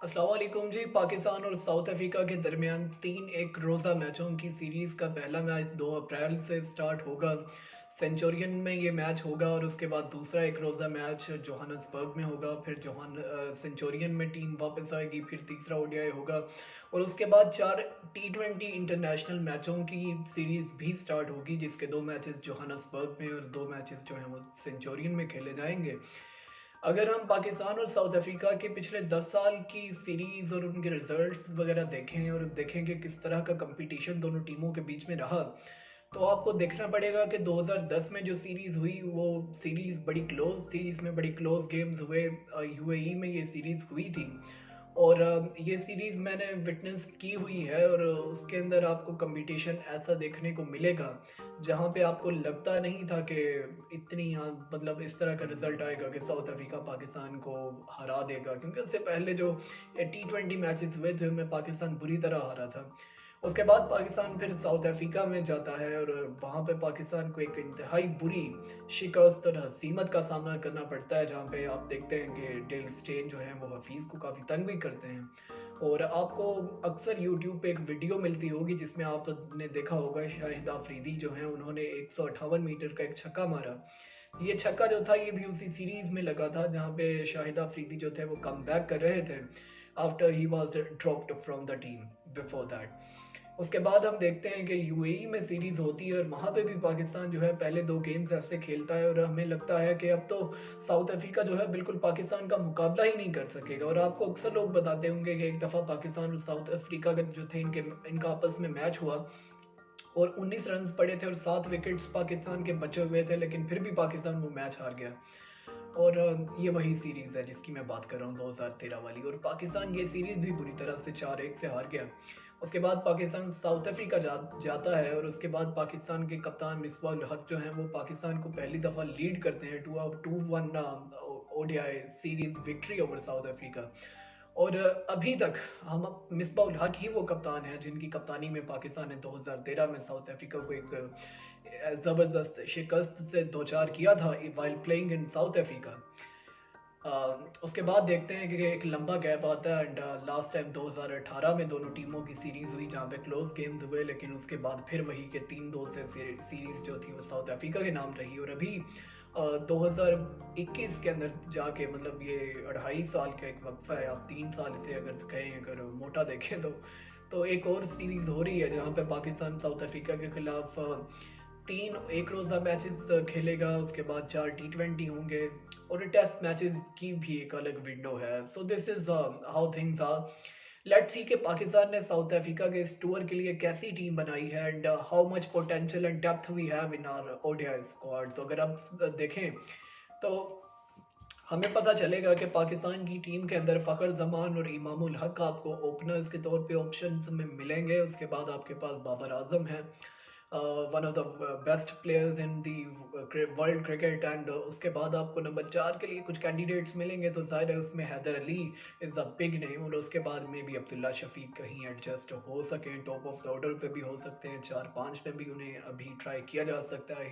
अस्सलाम वालेकुम जी। पाकिस्तान और साउथ अफ्रीका के दरमियान तीन एक रोज़ा मैचों की सीरीज़ का पहला मैच 2 अप्रैल से स्टार्ट होगा। सेंचुरियन में ये मैच होगा और उसके बाद दूसरा एक रोज़ा मैच जोहान्सबर्ग में होगा। फिर सेंचुरियन में टीम वापस आएगी। फिर तीसरा ओडीआई होगा और उसके बाद 4 टी20 इंटरनेशनल मैचों की सीरीज़ भी स्टार्ट होगी, जिसके 2 मैचेस जोहान्सबर्ग में और 2 मैचेस जो हैं वो सेंचुरियन में खेले जाएंगे। अगर हम पाकिस्तान और साउथ अफ्रीका के पिछले 10 साल की सीरीज और उनके रिजल्ट्स वगैरह देखें और देखें कि किस तरह का कंपटीशन दोनों टीमों के बीच में रहा, तो आपको देखना पड़ेगा कि 2010 में जो सीरीज हुई वो सीरीज बड़ी क्लोज थी, इसमें बड़ी क्लोज गेम्स हुए। यूएई में ये सीरीज हुई थी और ये सीरीज मैंने विटनेस की हुई है और उसके अंदर आपको कंपटीशन ऐसा देखने को मिलेगा जहाँ पे आपको लगता नहीं था कि इतनी मतलब इस तरह का रिजल्ट आएगा कि साउथ अफ्रीका पाकिस्तान को हरा देगा, क्योंकि उससे पहले जो टी20 मैचेस हुए थे उनमें पाकिस्तान बुरी तरह हारा था। उसके बाद पाकिस्तान फिर साउथ अफ्रीका में जाता है और वहाँ पे पाकिस्तान को एक इंतहाई बुरी शिकस्त और हसीमत का सामना करना पड़ता है, जहाँ पे आप देखते हैं कि डेल स्टेन जो है वो हफीज़ को काफ़ी तंग भी करते हैं। और आपको अक्सर यूट्यूब पे एक वीडियो मिलती होगी जिसमें आपने देखा होगा शाहिद आफरीदी जो है उन्होंने 158 मीटर का एक छक्का मारा। ये छक्का जो था ये भी उसी सीरीज में लगा था जहाँ पे शाहिद आफरीदी जो थे वो कम बैक कर रहे थे after he was dropped from the team before that. उसके बाद हम देखते हैं कि यूएई में सीरीज होती है और वहाँ पे भी पाकिस्तान जो है पहले 2 गेम्स ऐसे खेलता है और हमें लगता है कि अब तो साउथ अफ्रीका जो है बिल्कुल पाकिस्तान का मुकाबला ही नहीं कर सकेगा। और आपको अक्सर लोग बताते होंगे कि एक दफ़ा पाकिस्तान और साउथ अफ्रीका का जो थे इनका आपस में मैच हुआ और 19 रन पड़े थे और 7 विकेट्स पाकिस्तान के बचे हुए थे, लेकिन फिर भी पाकिस्तान वो मैच हार गया। और ये वही सीरीज़ है जिसकी मैं बात कर रहा हूँ 2013 वाली, और पाकिस्तान ये सीरीज़ भी बुरी तरह से 4-1 से हार गया। उसके बाद पाकिस्तान साउथ अफ्रीका जाता है और उसके बाद पाकिस्तान के कप्तान मिसबाह उल हक जो हैं वो पाकिस्तान को पहली दफ़ा लीड करते हैं 2-1 ODI series victory over south Africa. और अभी तक हम मिसबाह उल हक ही वो कप्तान है जिनकी कप्तानी में पाकिस्तान ने 2013 में साउथ अफ्रीका को एक ज़बरदस्त शिकस्त से दो चार किया था while playing in south Africa. उसके बाद देखते हैं कि एक लंबा गैप आता है एंड लास्ट टाइम 2018 में दोनों टीमों की सीरीज हुई जहाँ पे क्लोज गेम्स हुए, लेकिन उसके बाद फिर वही के 3-2 से सीरीज जो थी वो साउथ अफ्रीका के नाम रही। और अभी 2021 के अंदर जाके, मतलब ये 2.5 साल का एक वक्फा है, आप 3 साल से अगर कहें, अगर मोटा देखें तो एक और सीरीज हो रही है जहाँ पे पाकिस्तान साउथ अफ्रीका के खिलाफ 3 एक रोज़ा मैचेस खेलेगा, उसके बाद 4 टी20 होंगे और टेस्ट मैचेस की भी एक अलग विंडो है। So this is how things are. Let's see कि पाकिस्तान ने साउथ अफ्रीका के इस टूर के लिए कैसी टीम बनाई है and how much potential and depth we have in our ODI squad. तो अगर आप देखें तो हमें पता चलेगा कि पाकिस्तान की टीम के अंदर फ़खर जमान और इमामुल हक आपको ओपनर्स के तौर पे ऑप्शंस में मिलेंगे। उसके बाद आपके पास बाबर आजम है, one of the best players in the world cricket. And उसके बाद आपको नंबर 4 के लिए कुछ कैंडिडेट्स मिलेंगे, तो जाहिर है उसमें Haider Ali is a big name. और उसके बाद में भी अब्दुल्ला शफीक कहीं एडजस्ट हो सकें, टॉप ऑफ द ऑर्डर पे भी हो सकते हैं, 4-5 में भी उन्हें अभी ट्राई किया जा सकता है।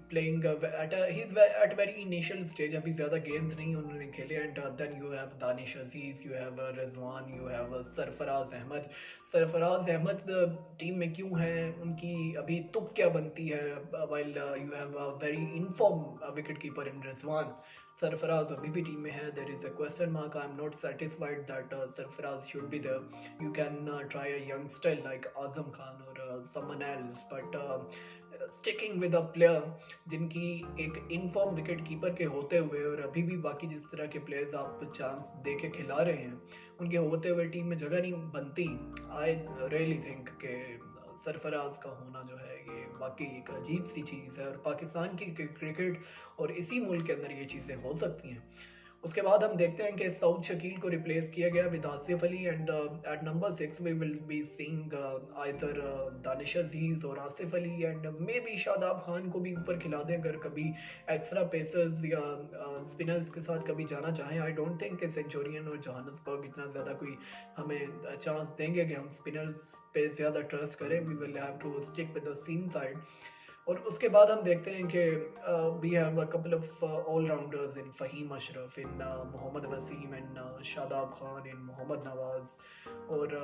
Playing at at very initial stage, अभी ज़्यादा गेम्स नहीं उन्होंने खेले। And then you have Danish Aziz, you have Rizwan, you have Sarfaraz Ahmed. Sarfaraz Ahmed team में क्यों है, उनकी अभी तुक क्या बनती है, while you have a very in form wicket keeper in Rizwan. Sarfaraz अभी भी टीम में है, there is a question mark. I am not satisfied that Sarfaraz should be there. You can try a youngster like Azam Khan और someone else, but sticking with a player जिनकी एक inform wicket keeper के होते हुए और अभी भी बाकी जिस तरह के प्लेयर्स आप चांस दे के खिला रहे हैं उनके होते हुए टीम में जगह नहीं बनती। आई रियली थिंक के सरफराज का होना जो है ये वाकई एक अजीब सी चीज़ है और पाकिस्तान की क्रिकेट और इसी मुल्क के अंदर ये चीज़ें हो सकती हैं। उसके बाद हम देखते हैं कि साउथ शकील को रिप्लेस किया गया with Asif Ali and at number 6 we will be seeing either Danish Aziz और Asif Ali and maybe Shadab Khan को भी ऊपर खिला दें अगर कभी एक्स्ट्रा पेसर्स या स्पिनर्स के साथ कभी जाना चाहें। आई डोंट थिंक कि सेंचुरियन और जोहान्सबर्ग इतना ज़्यादा कोई हमें चांस देंगे कि हम स्पिनर्स पे ज़्यादा ट्रस्ट करें। We will have to stick with the seam side. और उसके बाद हम देखते हैं कि we have a couple of allrounders in Faheem Ashraf, in Mohammad Wasim, in Shadab Khan, in Mohammad Nawaz, और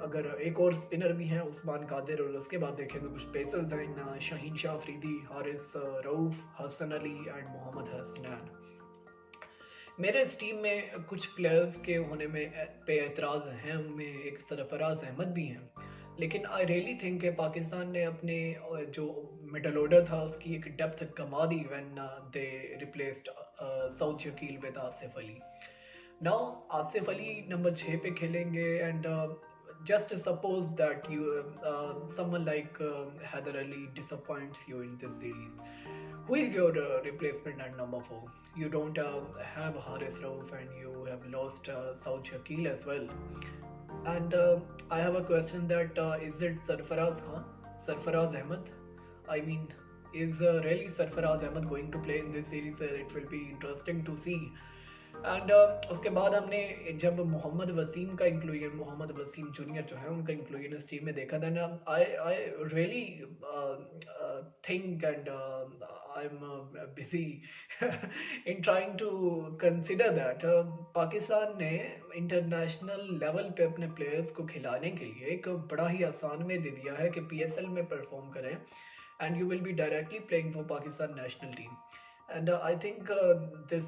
अगर एक और स्पिनर भी हैं उस्मान कादिर, और उसके बाद देखें तो कुछ पेसर्स हैं इन शाहीन शाह अफरीदी, हारिस रऊफ़, हसन अली एंड मोहम्मद हसनैन। मेरे इस टीम में कुछ प्लेयर्स के होने में पे एतराज़ हैं, उनमें एक सरफराज अहमद भी हैं, लेकिन आई रियली थिंक कि पाकिस्तान ने अपने जो मिडल ऑर्डर था उसकी एक डेप्थ गंवा दी when they replaced Saud Shakeel with Asif Ali. Now Asif Ali number 6 पे खेलेंगे, and just suppose that you someone like Haider Ali disappoints you in this series. Who is your replacement at number 4? You don't have Haris Rauf, and you have lost Saud Shakil as well. And I have a question that is it Sarfaraz Khan, Sarfaraz Ahmed? I mean, is really Sarfaraz Ahmed going to play in this series? It will be interesting to see. And उसके बाद हमने जब मोहम्मद वसीम का inclusion, Mohammad Wasim junior जो है उनका inclusion इस team में देखा था ना, I I really think and I am busy in trying to consider that Pakistan ने इंटरनेशनल लेवल पे अपने प्लेयर्स को खिलाने के लिए एक बड़ा ही आसान वे दे दिया है कि पीएसएल में परफॉर्म करें, and you will be directly playing for Pakistan national team. And I think this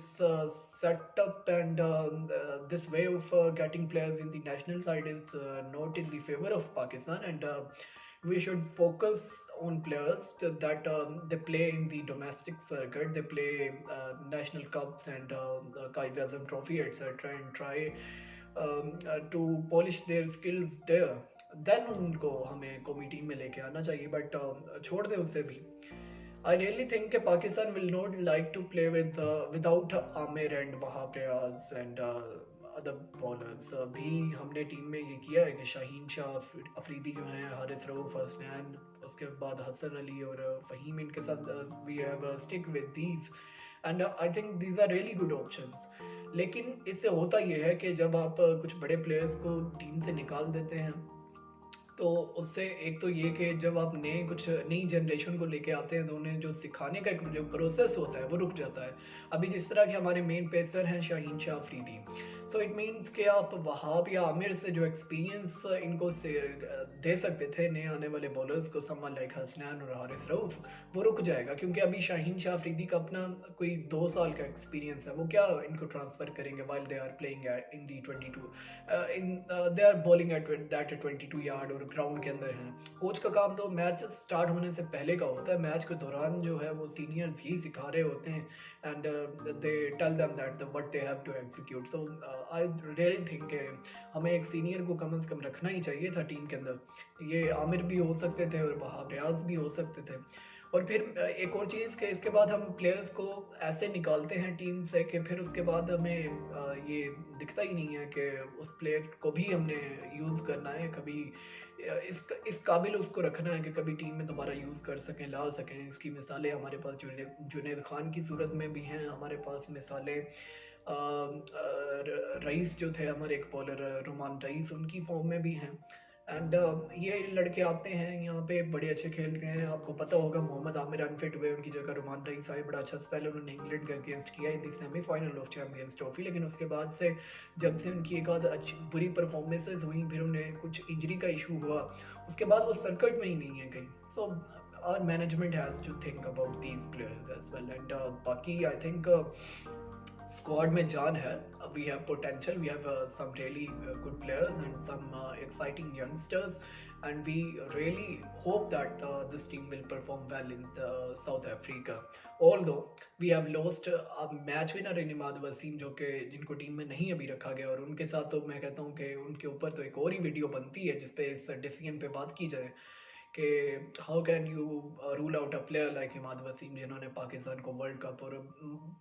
setup and this way of getting players in the national side is not in the favor of Pakistan, and we should focus on players that they play in the domestic circuit, they play national cups and the Qaid Azam trophy, etc., and try to polish their skills there. Then उनको हमें कौमी team में लेके आना चाहिए, but छोड़ दें उसे भी। आई रियली थिंक कि Pakistan will not like to play without Aamir and Wahab Riaz and other bowlers. भी हमने टीम में ये किया है कि शाहीन शाह अफरीदी जो हैं, हारिस रऊफ, हसनैन, उसके बाद हसन अली और फ़हीम, इनके साथ we have stick with these, and I think these are really good options. लेकिन इससे होता यह है कि जब आप कुछ बड़े प्लेयर्स को टीम से निकाल देते हैं, तो उससे एक तो ये कि जब आप कुछ नई जनरेशन को लेके आते हैं तो उन्हें जो सिखाने का जो प्रोसेस होता है वो रुक जाता है। अभी जिस तरह के हमारे मेन पेसर हैं Shaheen Shah Afridi, so it means कि आप वहाब या आमिर से जो एक्सपीरियंस इनको से दे सकते थे नए आने वाले बॉलर्स को, समवन लाइक हसनैन और हारिस रऊफ, वो रुक जाएगा, क्योंकि अभी शाहीन शाह अफरीदी का अपना कोई 2 साल का एक्सपीरियंस है, वो क्या इनको ट्रांसफ़र करेंगे while they are playing in the 22 in they are bowling at that 22 yard और ग्राउंड के अंदर हैं। कोच का काम तो मैच स्टार्ट होने से पहले का होता है, मैच के दौरान जो है वो सीनियर्स ही सिखा रहे होते हैं, and they tell them that what they have to execute. So I really think हमें एक सीनियर को कम से कम रखना ही चाहिए था टीम के अंदर। ये आमिर भी हो सकते थे और वहाब रियाज भी हो सकते थे। और फिर एक और चीज़ कि इसके बाद हम प्लेयर्स को ऐसे निकालते हैं टीम से कि फिर उसके बाद हमें ये दिखता ही नहीं है कि उस प्लेयर को भी हमने यूज़ करना है, कभी इस काबिल उसको रखना है कि कभी टीम में दोबारा यूज़ कर सकें, ला सकें। इसकी मिसालें हमारे पास जुनैद खान की सूरत में भी हैं, हमारे पास मिसालें रईस जो थे हमारे एक बॉलर, रुमान रईस, उनकी फॉर्म में भी हैं। एंड ये लड़के आते हैं यहाँ पे बड़े अच्छे खेलते हैं। आपको पता होगा मोहम्मद आमिर अनफिट हुए, उनकी जगह रुमान रईस आए, बड़ा अच्छा स्पेल उन्होंने इंग्लैंड के अगेंस्ट किया इन दी सेमीफाइनल ऑफ चैंपियंस ट्रॉफी। लेकिन उसके बाद से जब से उनकी एक आध अच्छी बुरी परफॉर्मेंसेज हुई, फिर उन्हें कुछ इंजरी का इशू हुआ, उसके बाद वो सर्किट में ही नहीं है कहीं। सो our management has to think about these players as well, and बाकी I think स्क्वाड में जान है, we have potential, we have some really good players and some exciting youngsters, and we really hope that this team will perform well in the South Africa. Although we have lost a match winner in Imad Wasim, जो कि जिनको team में नहीं अभी रखा गया, और उनके साथ तो मैं कहता हूँ कि उनके ऊपर तो एक और ही वीडियो बनती है जिसपे इस डिसीजन पे बात की जाए कि how can you rule out a player like Imad Wasim, जिन्होंने पाकिस्तान को वर्ल्ड कप और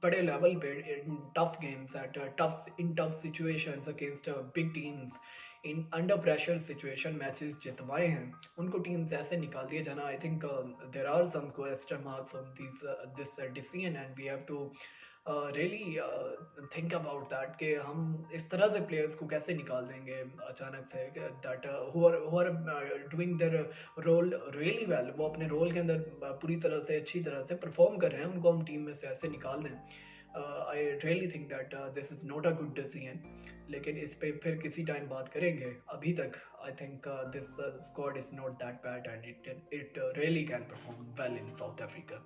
बड़े लेवल पे in tough games at tough situations against big teams in under pressure situation matches जितवाए हैं, उनको टीम से ऐसे निकाल दिया जाना। I think there are some question marks on this decision, and we have to really think about that कि हम इस तरह से प्लेयर्स को कैसे निकाल देंगे अचानक से, that who are doing their role really well, वो अपने रोल के अंदर पूरी तरह से अच्छी तरह से परफॉर्म कर रहे हैं, उनको हम टीम में से ऐसे निकाल दें। आई really think that this is not a good decision. लेकिन इस पे फिर किसी टाइम बात करेंगे। अभी तक I think this squad is not that bad and it really can perform well in south Africa.